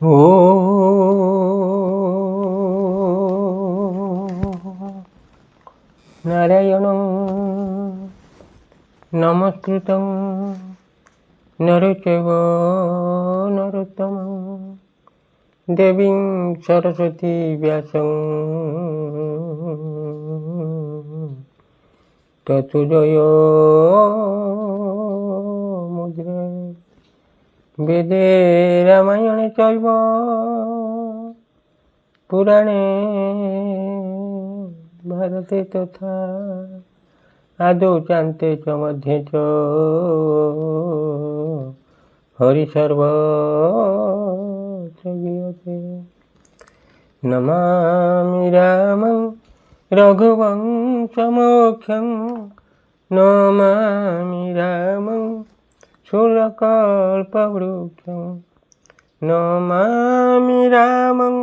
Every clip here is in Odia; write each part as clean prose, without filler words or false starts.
ଓ ନାରାୟଣଂ ନମସ୍କୃତଂ ନରଚୈବ ନରୋତ୍ତମଂ ଦେବୀଂ ସରସ୍ୱତୀ ବ୍ୟାସଂ ତତ୍ ଜୟ ମୁଦ୍ରେ ବେଦେ ରାମାୟଣେ ଚୈବ ପୁରାଣେ ଭାରତେ ତଥା आदौ चान्ते च मध्ये च हरिसर्वत्र गीयते नमामि रामं रघुवंशमोक्षं नमामि रामं शूरकल्पवृक्षं नमामि रामं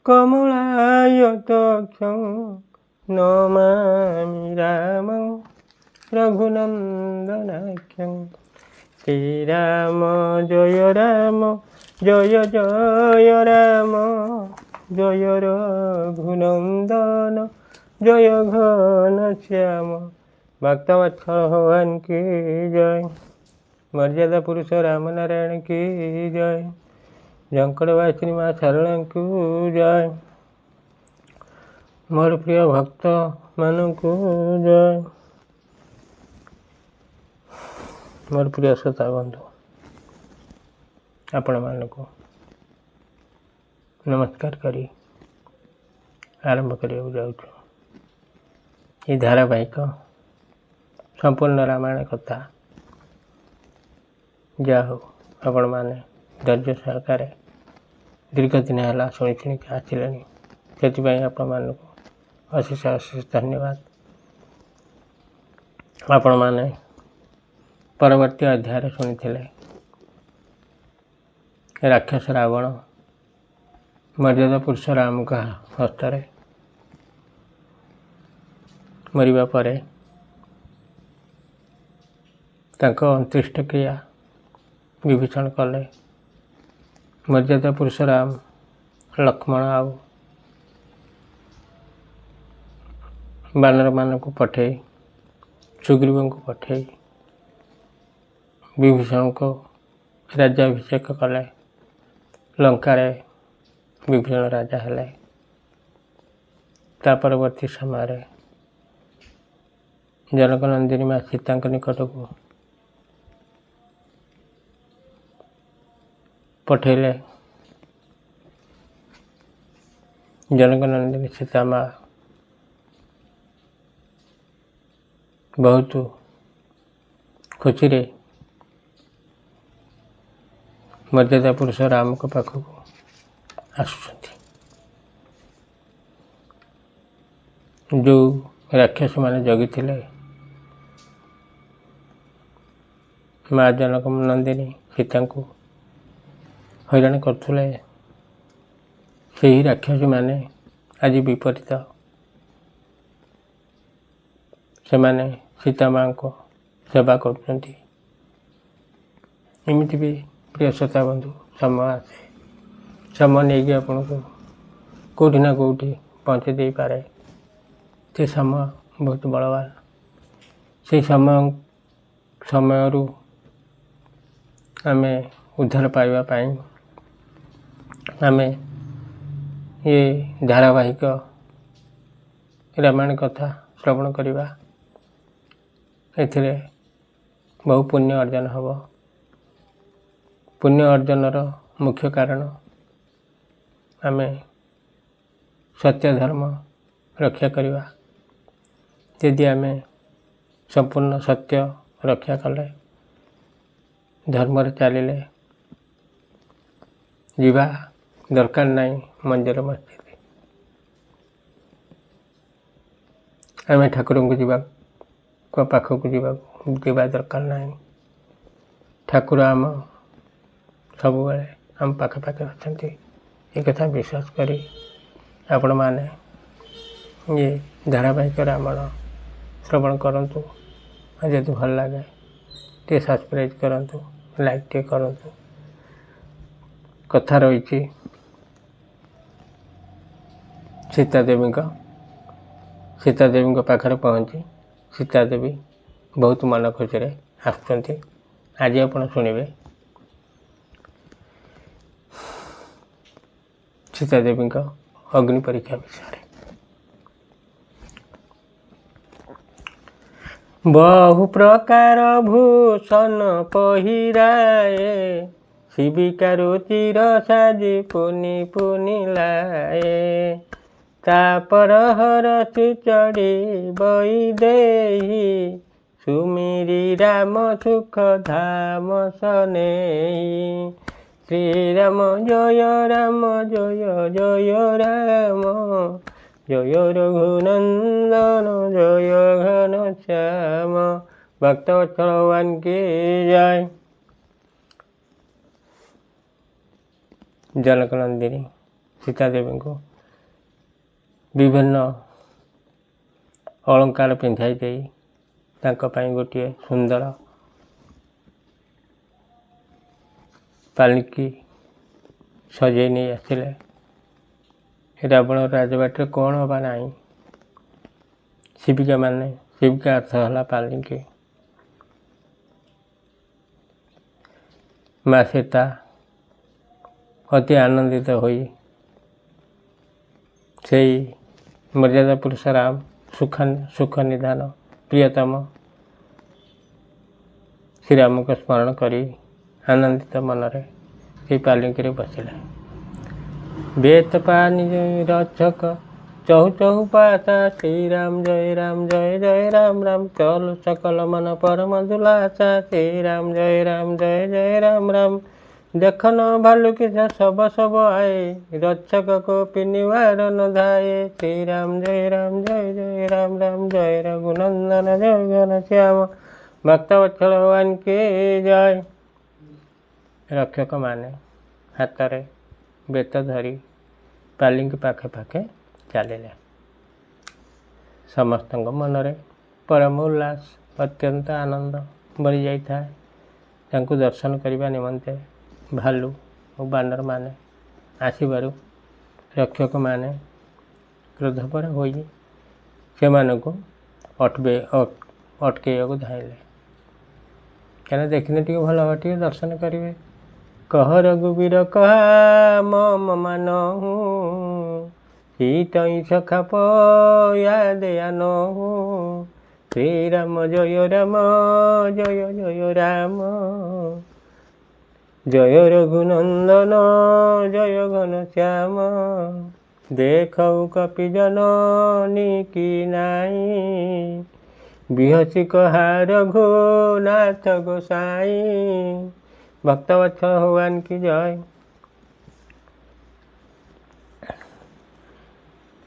कमलायताक्षं नमामि रामं रघुनन्दनाख्यं श्रीराम जय जय राम जय रघुनन्दन जय घनश्याम भक्तवत्सल भगवान की जय मर्यादा पुरुष राम नारायण की जय जंकटवासिनी माँ शारदा की जय मोर प्रिय भक्त मानू जय मोर प्रिय श्रोता बंधु आपण मानक नमस्कार करी आरंभ करने जाऊँ ये धारावाहिक संपूर्ण रामायण कथा जा हो आपण मैंने धैर्य सहकार दीर्घ दिन है शुणी शुणिक आसिले से आपण मानक अशेष अशेष धन्यवाद आपण मैंने परवर्ती अध्याय शुणी राक्षस रावण मर्यादा पुरुष राम का हस्तर मरिबा परे तांको अंत्येष्ट क्रिया विभीषण कले मर्यादा पुरुष राम लक्ष्मण आउ बानर मान को पठे सुग्रीव को पठे विभीषण को राज्याभिषेक कले लंकार विभीषण राजा हेले ता परवर्ती समय जनक नंदिनी माँ सीता निकट को पठेले जनक नंदिनी सीता माँ बहुत खुशी रे मर्यादा पुरुष राम को पाखक आसुचंती जो राक्षस माने जगी थिले माँ जनक नंदिनी सीता को हैरान करथुले से ही राक्षस माने आज विपरीत से माने सीता माँ को सेवा करते एमती भी प्रिय श्रोता बंधु समय आसे समय नहीं आपन को कौटी ना कौटी पहुँचे दे पारे से समय बहुत बलवान से समय आम उद्धार पाइबा आम ये धारावाहिक रामायण कथा श्रवण करवा एथिरे बहु पुण्य अर्जन हब पुण्य अर्जनर मुख्य कारण आम सत्य धर्म रक्षा करवा यदि आम संपूर्ण सत्य रक्षा कले धर्म चलिले जीवा दरकार नहीं मंदिर मस्जिद आम ठाकुर को जीवा पाखक जीवा दरकार नहीं ठाकुर आम सब आम पाखापाखि अच्छा ये कथा विश्वास करी आपण मैंने ये धारावाहिक रामायण श्रवण करंतु जदि भल लगे टे सब्सक्राइब करंतु लाइक टे करंतु କଥା ରହିଛି ସୀତାଦେବୀଙ୍କ ପାଖରେ ପହଞ୍ଚି ସୀତାଦେବୀ ବହୁତ ମନ ଖୁସିରେ ଆସୁଛନ୍ତି। ଆଜି ଆପଣ ଶୁଣିବେ ସୀତାଦେବୀଙ୍କ ଅଗ୍ନି ପରୀକ୍ଷା ବିଷୟରେ। ବହୁ ପ୍ରକାର ଭୂଷଣ ପହିରାଏ, ଶିବିକାରୁ ଚିର ସାଜି ପୁନି ପୁନି ଲାଏ। ତାପର ହରଷି ଚଢ଼ି ବଇ ଦେଇ, ସୁମିରି ରାମ ସୁଖ ଧାମ ସନେଇ। ଶ୍ରୀରାମ ଜୟ ରାମ ଜୟ ଜୟ ରାମ, ଜୟ ରଘୁନନ୍ଦନ ଜୟ ଘନଶ୍ୟାମ। ଭକ୍ତବତ୍ସଳ ଭଗବାନ କି ଜୟ। ଜନକନନ୍ଦିନୀ ସୀତାଦେବୀଙ୍କୁ ବିଭିନ୍ନ ଅଳଙ୍କାର ପିନ୍ଧାଇ ଦେଇ ତାଙ୍କ ପାଇଁ ଗୋଟିଏ ସୁନ୍ଦର ପାଲିଙ୍କି ସଜେଇ ନେଇ ଆସିଲେ। ରାବଣ ରାଜବାଟରେ କ'ଣ ବା ନାହିଁ। ଶିବିକା ଅର୍ଥ ହେଲା ପାଲିଙ୍କି। ମା ସୀତା ଅତି ଆନନ୍ଦିତ ହୋଇ ସେଇ ମର୍ଯ୍ୟାଦା ପୁରୁଷ ରାମ ସୁଖ ନିଧାନ ପ୍ରିୟତମ ଶ୍ରୀରାମଙ୍କୁ ସ୍ମରଣ କରି ଆନନ୍ଦିତ ମନରେ ସେଇ ପାଲିଙ୍କିରେ ବସିଲେ। ବେତ ପାନି ରକ୍ଷକ ଚହୁ ଚହୁ ପାତା, ଶ୍ରୀରାମ ଜୟ ରାମ ରାମ। ଚଲୁ ସକଲ ମନ ପରମ ଦୁଲାସା, ଶ୍ରୀରାମ ଜୟ ରାମ ରାମ। ଦେଖନ ଭାଲୁ କିସ ସବ ଆଏ, ରକ୍ଷକ को पिनिवार न धाये। श्रीराम जय राम जय रघुनंदन जय घनश्याम। भक्तवत्सल भगवान की जय। रक्षक माने हाथरे बेत धरी पालिंकी पाखे पाखे चलिले। समस्त मनरे परम उल्लास अत्यंत आनंद बढ़ी जाए। तांकु दर्शन करने निमंते भालू और बानर माने आसबारू रक्षक माने क्रोध पर होई से अटकैया धाइले। क्या देखने टे भल टे दर्शन करेंगे। कह रघुवीर कहा मम मानहु, सीतई सखा पया दया नहु। श्रीराम जय राम जय रघुनंदन जय घनश्याम। देखऊ कपि जननी की नाई, बिहसी कहा रघुनाथ गोसाई। भक्तवत्सल भगवान की जय।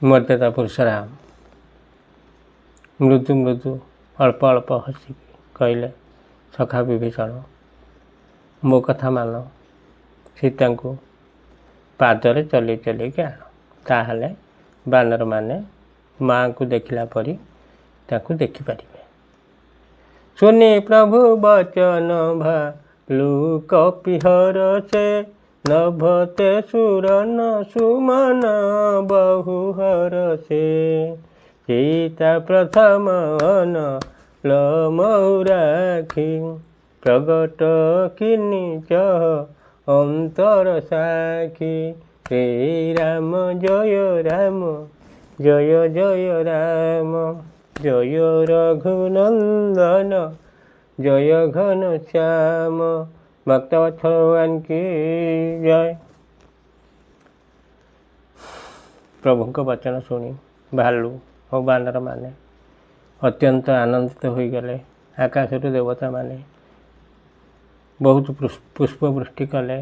मर्यादा पुरुष राम मृदु मृदु अल्प अल्प हसी कहले, सखा विभीषण मो कथा मान, सीता को पादरे चली चलिकी आण। ताहले बानर माने माँ को देखला परी ताकू देखिपारे। सुनी प्रभु बचन भालू कपिहर से, नभते सुरन सुमन बहुहर से। सीता प्रथम लमौराखी, प्रगट किनी चह अंतर साखी। श्रीराम जय राम जय राम जय रघुनंदन जय घनश्याम। भक्तवत्सल भगवान की जय। प्रभु को वचन शुणी भालू और बानर माने अत्यंत आनंदित हो गले। आकाश देवता माने बहुत पुष्प वृष्टि कले।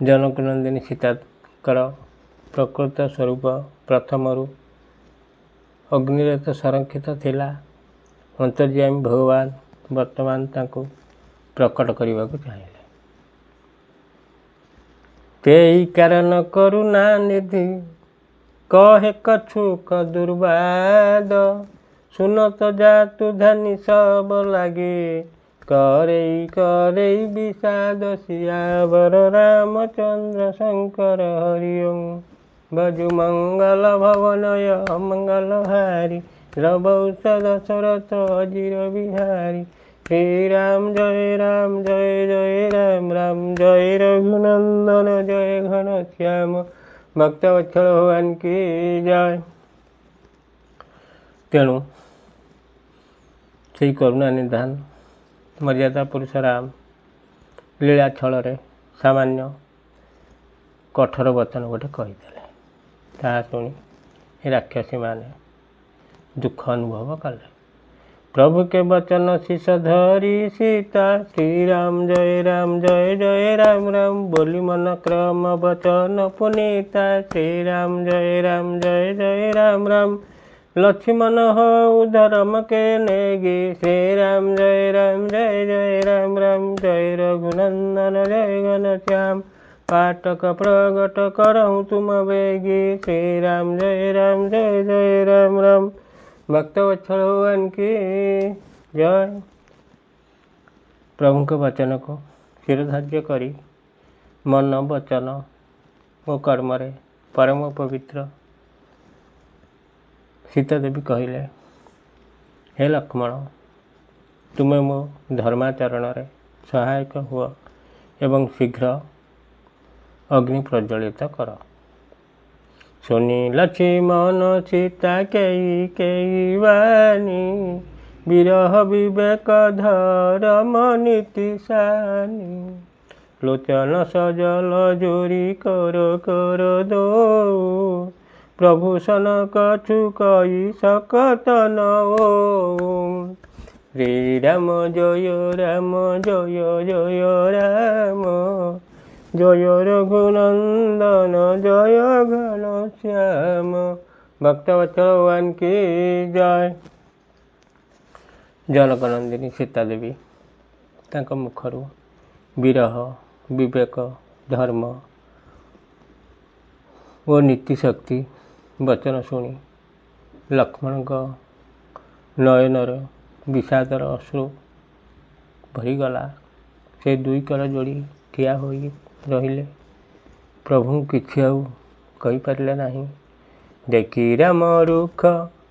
जनकनंदिनी सीताकर प्रकृत स्वरूप प्रथमरु अग्निरे तो संरक्षित थिला। अंतर्यामी भगवान वर्तमान तांको प्रकट करने को चाहिए। तेई कारण करुणा निधि कहे कछुक दुर्वाद। सुनत जातु धनी सब लागे, करेई करेई विषाद सियावर रामचंद्र शंकर हरिओं भजु मंगल भवनय मंगल हारी रघुवंश दशरथ अजिर बिहारी श्री राम जय जय राम राम जय रघुनंदन जय घन श्याम भक्तवत्सल भगवान की जय। तेणु से करुणा निधान मर्यादा पुरुष राम लीला छल सामान्य कठोर वचन गोटे कहीदेले ताहा शुणी राक्षसी माने दुख अनुभव कले। प्रभु के वचन शीश धरी सीता श्री राम जय जय राम राम बोली मन क्रम वचन पुनीता श्री राम जय जय राम राम लक्ष्मण हो धर्म के नेगी श्री राम जय जय राम राम जय रघुनंदन जय घन श्याम पाटक प्रगट करहूँ तुम बेगी श्री राम जय जय राम राम भक्तवत्सल भगवान की जय। प्रभु के वचन को शिरोधार्य करी मन वचन और कर्म परम पवित्र सीता देवी कहले हे लक्ष्मण तुम्हें मो धर्माचरण सहायक हुआ एवं शीघ्र अग्नि प्रज्वलित कर। सुनी लक्ष्मण सीता कई वाणी विरह विवेक धर्म नीति सानी लोचन सजल जोरी कर दो प्रभु सन कछु कई सकत न ओ श्री राम जय राम जय रघुनंदन जय घन श्याम भक्तवत्सल भगवान की जय। जनकनंदिनी सीता देवी तांको मुखरू विरह विवेक धर्म और नीति शक्ति वचन शुणी लक्ष्मण नयनर विषादर अश्रु भरीगला। से दुई कर जोड़ी ठिया होई रहिले प्रभु किछि आउ कहि पारिले नाही। देखी राम रुख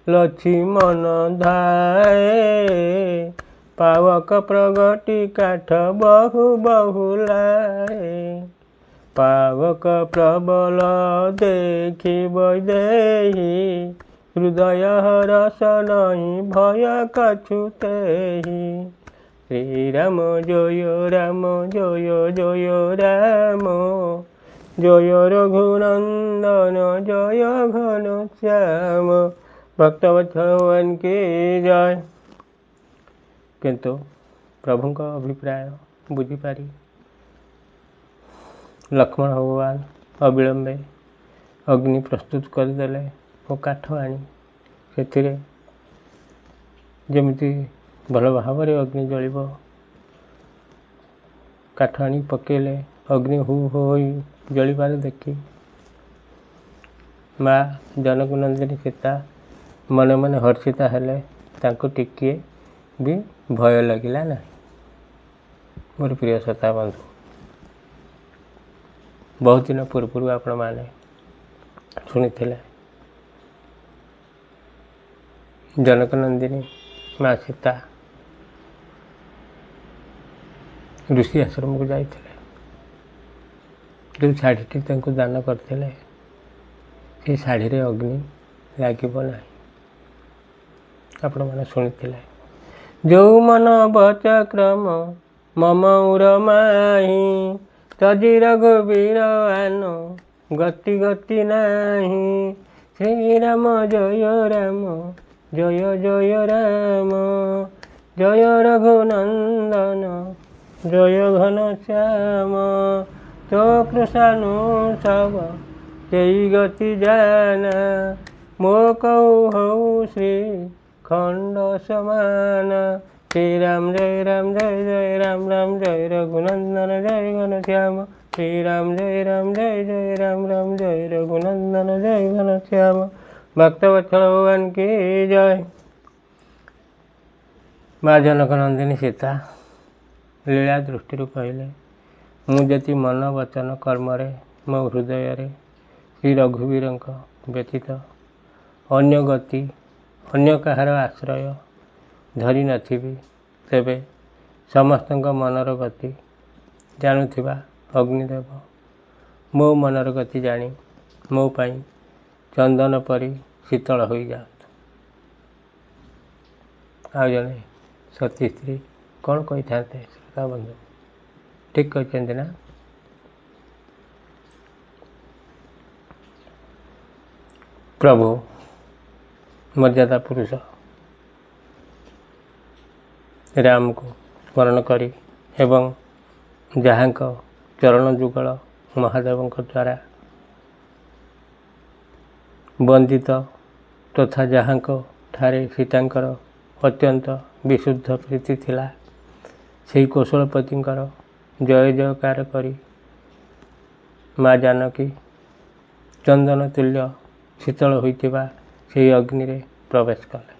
लक्ष्मण धाए पावक प्रगति काठ बहु लाए पावक प्रबल देखी वैदेही हृदय रस नहीं भय कछु तेहि श्री राम जय जय राम जय रघुनंदन जय घन श्याम भक्तवत्सल भगवान की जय। किंतु प्रभु का अभिप्राय बुझीपारी लक्ष्मण भगवान अविलंबे अग्नि प्रस्तुत करदेले और काठ आनी से जमिति भल भाव अग्नि जलिब काठ आनी पकेले अग्नि हु हो जलिबार देखी माँ जनकनंदिनी सीता मन मन हर्षिता हेले तांको टिके भी भय लगिला ना। मोर प्रिय श्रोता बंधु बहुत दिन पूर्व आपण माने शुणी जनकनंदिनी माँ सीता ऋषि आश्रम को जाते जो शाढ़ी दान करते से शाढ़ी रे अग्नि लगे ना। आपण मैंने शुणी जो मन बच क्रम मम उरमाही तजी रघुवीर आन गति गति नाही श्री राम जय जय राम जय रघुनंदन जय घन श्याम तो कृष्णु सब तेई गति जाना मो कहू हऊ श्री खंड समान श्री राम जय राम राम जय रघुनंदन जय घन श्याम श्री राम जय राम जय रघुनंदन जय घन श्याम भक्तवत्सल भगवान की जय। माँ जनकनंदिनी सीता ଲୀଳା ଦୃଷ୍ଟିରୁ କହିଲେ, ମୁଁ ଯଦି ମନ ବଚନ କର୍ମରେ ମୋ ହୃଦୟରେ ଶ୍ରୀ ରଘୁବୀରଙ୍କ ବ୍ୟତୀତ ଅନ୍ୟ କାହାର ଆଶ୍ରୟ ଧରି ନଥିବି, ତେବେ ସମସ୍ତଙ୍କ ମନର ଗତି ଜାଣୁଥିବା ଅଗ୍ନିଦେବ ମୋ ମନର ଗତି ଜାଣି ମୋ ପାଇଁ ଚନ୍ଦନ ପରି ଶୀତଳ ହୋଇଯାଆନ୍ତୁ। ଆଉ ଜଣେ ସତୀ ସ୍ତ୍ରୀ କ'ଣ କହିଥାନ୍ତେ ଶ୍ରୋତା ବନ୍ଧୁ? ଠିକ୍ କହିଛନ୍ତି ନା? ପ୍ରଭୁ ମର୍ଯ୍ୟାଦା ପୁରୁଷ ରାମକୁ ସ୍ମରଣ କରି ଏବଂ ଯାହାଙ୍କ ଚରଣ ଯୁଗଳ ମହାଦେବଙ୍କ ଦ୍ୱାରା ବନ୍ଦିତ ତଥା ଯାହାଙ୍କ ଠାରେ ସୀତାଙ୍କର ଅତ୍ୟନ୍ତ ବିଶୁଦ୍ଧ ପ୍ରୀତି ଥିଲା, ସେହି କୌଶଳପତିଙ୍କର ଜୟ ଜୟକାର କରି ମା ଜାନକୀ ଚନ୍ଦନ ତୁଲ୍ୟ ଶୀତଳ ହୋଇଥିବା ସେହି ଅଗ୍ନିରେ ପ୍ରବେଶ କଲେ।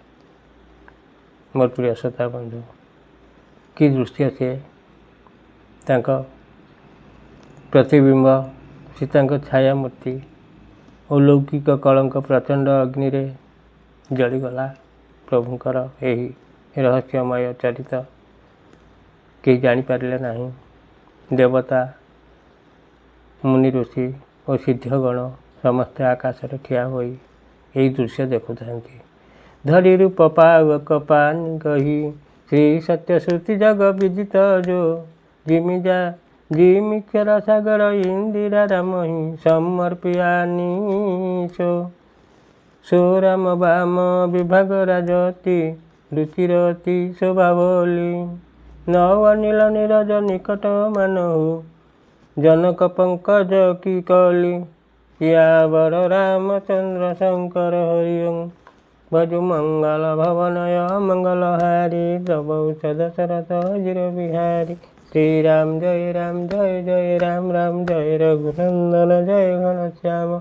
ମୋର ପ୍ରିୟ ଶ୍ରୋତା ବନ୍ଧୁ, କି ଦୃଶ୍ୟ ସିଏ! ତାଙ୍କ ପ୍ରତିବିମ୍ବ ସୀତାଙ୍କ ଛାୟା ମୂର୍ତ୍ତି ଅଲୌକିକ କଳଙ୍କ ପ୍ରଚଣ୍ଡ ଅଗ୍ନିରେ ଜଳିଗଲା। ପ୍ରଭୁଙ୍କର ଏହି ରହସ୍ୟମୟ ଚରିତ କେହି ଜାଣିପାରିଲେ ନାହିଁ। ଦେବତା, ମୁନି ଋଷି ଓ ସିଦ୍ଧଗଣ ସମସ୍ତେ ଆକାଶରେ ଠିଆ ହୋଇ ଏହି ଦୃଶ୍ୟ ଦେଖୁଥାନ୍ତି। ଧରି ରୂପ ପାୱକ ପାନି କହି ଶ୍ରୀ ସତ୍ୟ ଶ୍ରୁତି ଜଗ ବିଦିତ ଯୋ ଜିମି କ୍ଷର ସାଗର ଇନ୍ଦିରା ରାମହି ସମର୍ପିୟାନି ସୋ ରାମ ବାମ ବିଭାଗ ରାଜତି ରୁଚିରତି ଶୋଭା ବୋଲି ନବ ନୀଳ ନିରଜ ନିକଟ ମାନହୁ ଜନକ ପଙ୍କଜ କି କଲି ୟାବର ରାମଚନ୍ଦ୍ର ଶଙ୍କର ହରିଓ ଭଜୁ ମଙ୍ଗଳ ଭବନୟ ମଙ୍ଗଳ ହାରି ଦ୍ରବୌଷଧ ଶରତ ଅଜିର ବିହାରୀ ଶ୍ରୀରାମ ଜୟ ଜୟ ରାମ ରାମ ଜୟ ରଘୁନନ୍ଦନ ଜୟ ଘନଶ୍ୟାମ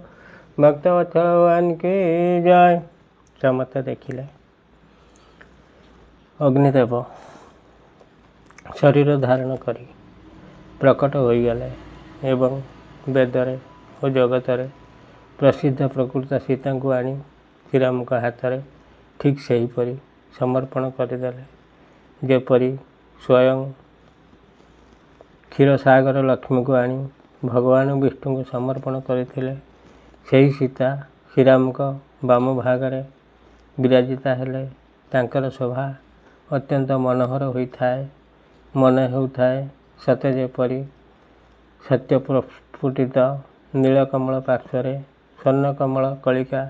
ଭକ୍ତ ବତ୍ସଳବାନ କି ଜୟ। ସମସ୍ତେ ଦେଖିଲେ ଅଗ୍ନିଦେବ ଶରୀର ଧାରଣ କରି ପ୍ରକଟ ହୋଇଗଲେ ଏବଂ ବେଦରେ ଓ ଜଗତରେ ପ୍ରସିଦ୍ଧ ପ୍ରକୃତ ସୀତାଙ୍କୁ ଆଣି ଶ୍ରୀରାମଙ୍କ ହାତରେ ଠିକ୍ ସେହିପରି ସମର୍ପଣ କରିଦେଲେ, ଯେପରି ସ୍ୱୟଂ କ୍ଷୀରସାଗର ଲକ୍ଷ୍ମୀଙ୍କୁ ଆଣି ଭଗବାନ ବିଷ୍ଣୁଙ୍କୁ ସମର୍ପଣ କରିଥିଲେ। ସେହି ସୀତା ଶ୍ରୀରାମଙ୍କ ବାମ ଭାଗରେ ବିରାଜିତା ହେଲେ। ତାଙ୍କର ଶୋଭା ଅତ୍ୟନ୍ତ ମନୋହର ହୋଇଥାଏ। ମନେ ହେଉଥାଏ ସତେ ଯେପରି ସତ୍ୟ ପ୍ରସ୍ଫୁଟିତ ନୀଳକମଳ ପାର୍ଶ୍ୱରେ ସ୍ୱର୍ଣ୍ଣକମଳ କଳିକା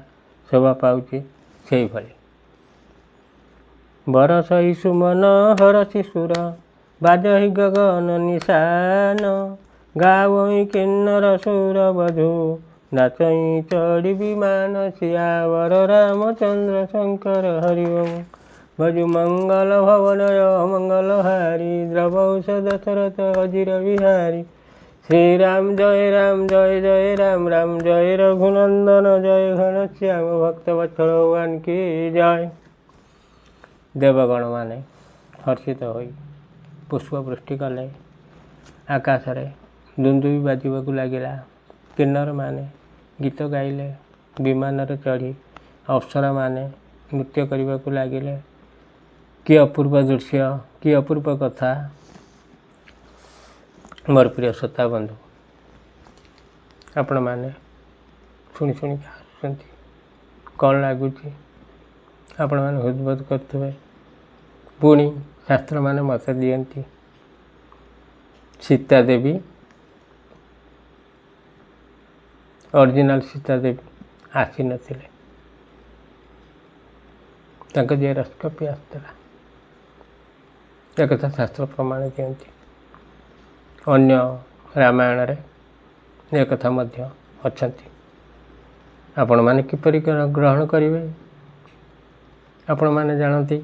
ଶୋଭା ପାଉଛି ସେହିଭଳି। ବରଷଇ ସୁମନ ହରଷି ସୁର ବାଜହି ଗଗନ ନିଶାନ ଗାୱଇ କିନ୍ନର ସୁର ବଧୂ ନାଚଇ ଚଢ଼ି ବିମାନ ସିୟାବର ରାମଚନ୍ଦ୍ର ଶଙ୍କର ହରିଓ ଭଜୁ ମଙ୍ଗଳ ଭବନୟ ମଙ୍ଗଳ ହାରି ଦ୍ରବୌଷଧ ଶରତ ଅଜିର ବିହାରୀ ଶ୍ରୀରାମ ଜୟ ରାମ ରାମ ଜୟ ରଘୁନନ୍ଦନ ଜୟ ଘନଶ୍ୟାମ ଭକ୍ତ ବତ୍ସଳ ଭଗବାନ କି ଜୟ। ଦେବଗଣମାନେ ହର୍ଷିତ ହୋଇ ପୁଷ୍ପବୃଷ୍ଟି କଲେ। ଆକାଶରେ ଦୁନ୍ଦୁଭି ବାଜିବାକୁ ଲାଗିଲା। କିନ୍ନରମାନେ ଗୀତ ଗାଇଲେ। ବିମାନରେ ଚଢ଼ି ଅପ୍ସରାମାନେ ନୃତ୍ୟ କରିବାକୁ ଲାଗିଲେ। କି ଅପୂର୍ବ ଦୃଶ୍ୟ, କି ଅପୂର୍ବ କଥା! ମୋର ପ୍ରିୟ ଶ୍ରୋତା ବନ୍ଧୁ, ଆପଣମାନେ ଶୁଣି ଆସୁଛନ୍ତି, କ'ଣ ଲାଗୁଛି? ଆପଣମାନେ ହୃଦବୋଧ କରୁଥିବେ। ପୁଣି ଶାସ୍ତ୍ରମାନେ ମତ ଦିଅନ୍ତି ସୀତା ଦେବୀ, ଅରିଜିନାଲ ସୀତା ଦେବୀ ଆସିନଥିଲେ, ତାଙ୍କ ଜେରକ୍ସ କପି ଆସିଥିଲା। ଏକଥା ଶାସ୍ତ୍ର ପ୍ରମାଣ ଦିଅନ୍ତି। ଅନ୍ୟ ରାମାୟଣରେ ଏକଥା ମଧ୍ୟ ଅଛନ୍ତି। ଆପଣମାନେ କିପରି ଗ୍ରହଣ କରିବେ? ଆପଣମାନେ ଜାଣନ୍ତି,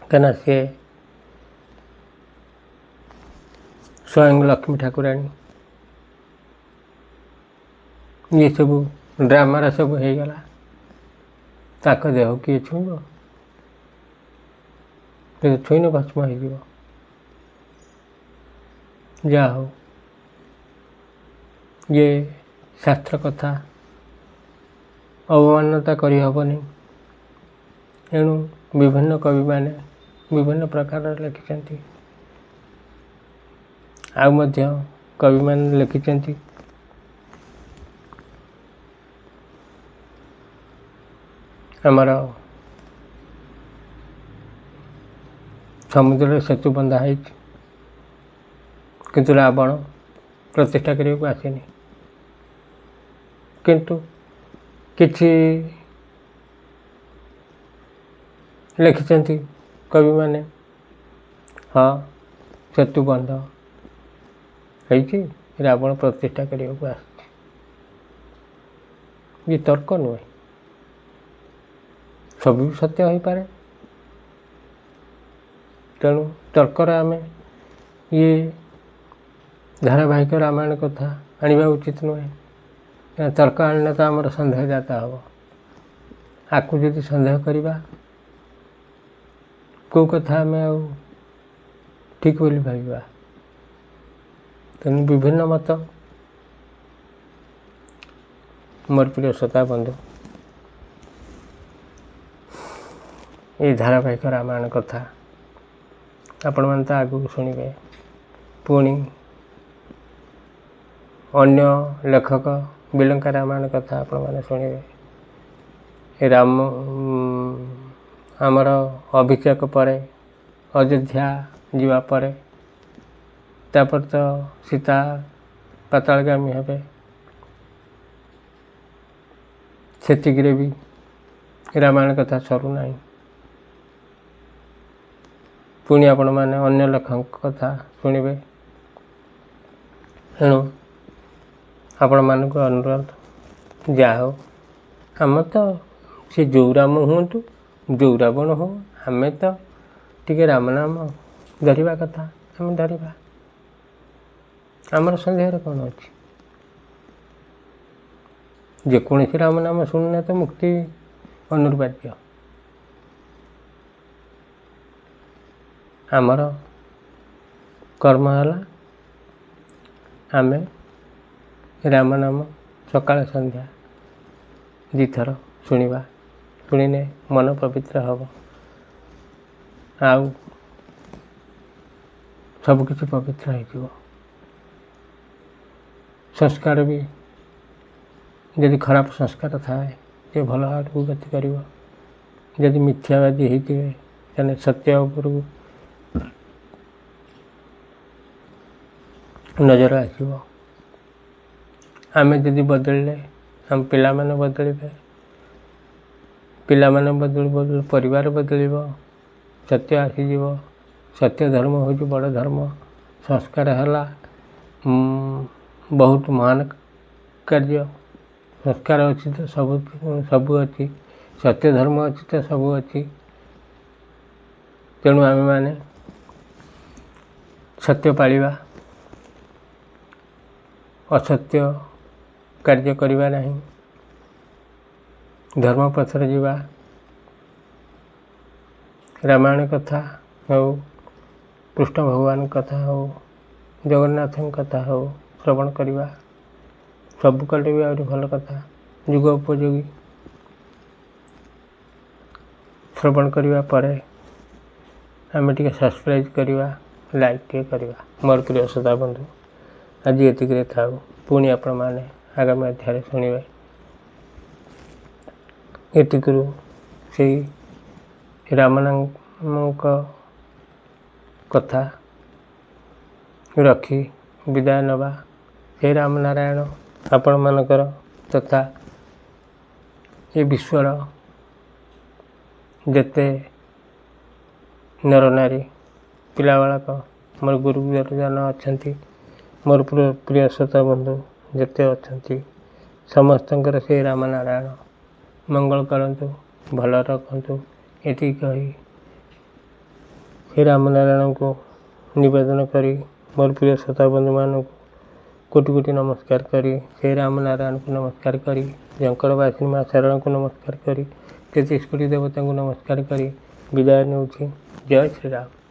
କାହିଁକିନା ସିଏ ସ୍ୱୟଂ ଲକ୍ଷ୍ମୀ ଠାକୁରାଣୀ। ଇଏ ସବୁ ଡ୍ରାମାରେ ସବୁ ହେଇଗଲା। ତାଙ୍କ ଦେହ କିଏ ଛୁଇଁବ? ଛୁଇଁଲେ ଭସ୍ମ ହେଇଯିବ। ଯାହା ହଉ ଇଏ ଶାସ୍ତ୍ର କଥା ଅବମାନନା କରିହେବନି। ଏଣୁ ବିଭିନ୍ନ କବିମାନେ ବିଭିନ୍ନ ପ୍ରକାରର ଲେଖିଛନ୍ତି। ଆଉ ମଧ୍ୟ କବିମାନେ ଲେଖିଛନ୍ତି ଆମର ସମୁଦ୍ରରେ ସେତୁ ବନ୍ଧା ହେଇଛି କିନ୍ତୁ ରାବଣ ପ୍ରତିଷ୍ଠା କରିବାକୁ ଆସିନି। କିନ୍ତୁ କିଛି ଲେଖିଛନ୍ତି କବିମାନେ, ହଁ ସେତୁ ବନ୍ଧ ହେଇଛି, ରାବଣ ପ୍ରତିଷ୍ଠା କରିବାକୁ ଆସିଛି। ଇଏ ତର୍କ ନୁହେଁ, ସବୁ ବି ସତ୍ୟ ହୋଇପାରେ। ତେଣୁ ତର୍କରେ ଆମେ ଇଏ ଧାରାବାହିକ ରାମାୟଣ କଥା ଆଣିବା ଉଚିତ ନୁହେଁ। ତର୍କ ଆଣିଲେ ତ ଆମର ସନ୍ଦେହଜାତ ହେବ। ଆକୁ ଯଦି ସନ୍ଦେହ କରିବା, କେଉଁ କଥା ଆମେ ଆଉ ଠିକ୍ ବୋଲି ଭାବିବା? ତେଣୁ ବିଭିନ୍ନ ମତ। ମୋର ପ୍ରିୟ ଶ୍ରୋତା ବନ୍ଧୁ, ଏଇ ଧାରାବାହିକ ରାମାୟଣ କଥା ଆପଣମାନେ ତ ଆଗକୁ ଶୁଣିବେ। ପୁଣି ଅନ୍ୟ ଲେଖକ ବିଲଙ୍କା ରାମାୟଣ କଥା ଆପଣମାନେ ଶୁଣିବେ। ଆମର ଅଭିଷେକ ପରେ ଅଯୋଧ୍ୟା ଯିବା ପରେ ତାପରେ ତ ସୀତା ପାତାଳଗାମୀ ହେବେ। ସେତିକିରେ ବି ରାମାୟଣ କଥା ସରୁନାହିଁ। ପୁଣି ଆପଣମାନେ ଅନ୍ୟ ଲେଖକଙ୍କ କଥା ଶୁଣିବେ। ଏଣୁ ଆପଣମାନଙ୍କୁ ଅନୁରୋଧ, ଯାହା ହଉ ଆମେ ତ ସେ ଯୋଉ ରାମ ହୁଅନ୍ତୁ ଯୋଉ ରାବଣ ହଉ, ଆମେ ତ ଟିକେ ରାମ ନାମ ଧରିବା କଥା ଆମେ ଧରିବା। ଆମର ସନ୍ଦେହରେ କ'ଣ ଅଛି? ଯେକୌଣସି ରାମ ନାମ ଶୁଣିଲେ ତ ମୁକ୍ତି ଅନିବାର୍ଯ୍ୟ। ଆମର କର୍ମ ହେଲା ଆମେ ରାମ ନାମ ସକାଳେ ସନ୍ଧ୍ୟା 2 ଥର ଶୁଣିବା। ଶୁଣିଲେ ମନ ପବିତ୍ର ହେବ, ଆଉ ସବୁକିଛି ପବିତ୍ର ହେଇଯିବ। ସଂସ୍କାର ବି ଯଦି ଖରାପ ସଂସ୍କାର ଥାଏ ସେ ଭଲ ଆଡ଼କୁ ଗତି କରିବ। ଯଦି ମିଥ୍ୟାବାଦୀ ହେଇଥିବେ ତାହେଲେ ସତ୍ୟ ଉପରକୁ ନଜର ଆସିବ। ଆମେ ଯଦି ବଦଳିଲେ ଆମ ପିଲାମାନେ ବଦଳିବେ, ପିଲାମାନେ ବଦଳୁ ପରିବାର ବଦଳିବ, ସତ୍ୟ ଆସିଯିବ। ସତ୍ୟ ଧର୍ମ ହେଉଛି ବଡ଼ ଧର୍ମ। ସଂସ୍କାର ହେଲା ବହୁତ ମହାନ କାର୍ଯ୍ୟ। ସଂସ୍କାର ଅଛି ତ ସବୁ ଅଛି, ସତ୍ୟ ଧର୍ମ ଅଛି ତ ସବୁ ଅଛି। ତେଣୁ ଆମେମାନେ ସତ୍ୟ ପାଳିବା, ଅସତ୍ୟ କାର୍ଯ୍ୟ କରିବା ନାହିଁ, ଧର୍ମ ପଥରେ ଯିବା। ରାମାୟଣ କଥା ହେଉ, କୃଷ୍ଣ ଭଗବାନଙ୍କ କଥା ହେଉ, ଜଗନ୍ନାଥଙ୍କ କଥା ହେଉ, ଶ୍ରବଣ କରିବା। ସବୁ କଲେ ବି ଆହୁରି ଭଲ କଥା, ଯୁଗ ଉପଯୋଗୀ। ଶ୍ରବଣ କରିବା ପରେ ଆମେ ଟିକେ ସବସ୍କ୍ରାଇବ୍ କରିବା, ଲାଇକ୍ ଟିକେ କରିବା। ମୋର ପ୍ରିୟ ଶ୍ରୋତା ବନ୍ଧୁ, ଆଜି ଏତିକିରେ ଥାଉ। ପୁଣି ଆପଣମାନେ ଆଗାମୀ ଅଧ୍ୟାୟରେ ଶୁଣିବେ। ଏତିକିରୁ ସେଇ ରାମଙ୍କ କଥା ରଖି ବିଦାୟ ନେବା। ହେ ରାମନାରାୟଣ ଆପଣମାନଙ୍କର ତଥା ଏ ବିଶ୍ୱର ଯେତେ ନରନାରୀ ପିଲାବାଳକ ମୋର ଗୁରୁଜନ ଅଛନ୍ତି, ମୋର ପ୍ରିୟ ଶ୍ରୋତା ବନ୍ଧୁ ଯେତେ ଅଛନ୍ତି, ସମସ୍ତଙ୍କର ସେ ରାମନାରାୟଣ ମଙ୍ଗଳ କରନ୍ତୁ, ଭଲ ରଖନ୍ତୁ। ଏତିକି କହି ସେ ରାମନାରାୟଣଙ୍କୁ ନିବେଦନ କରି ମୋର ପ୍ରିୟ ଶ୍ରୋତା ବନ୍ଧୁମାନଙ୍କୁ କୋଟି କୋଟି ନମସ୍କାର କରି, ସେ ରାମନାରାୟଣଙ୍କୁ ନମସ୍କାର କରି, ଶଙ୍କରବାସିନୀ ମା ଶାରଳାଙ୍କୁ ନମସ୍କାର କରି, 33 କୋଟି ଦେବତାଙ୍କୁ ନମସ୍କାର କରି ବିଦାୟ ନେଉଛି। ଜୟ ଶ୍ରୀରାମ।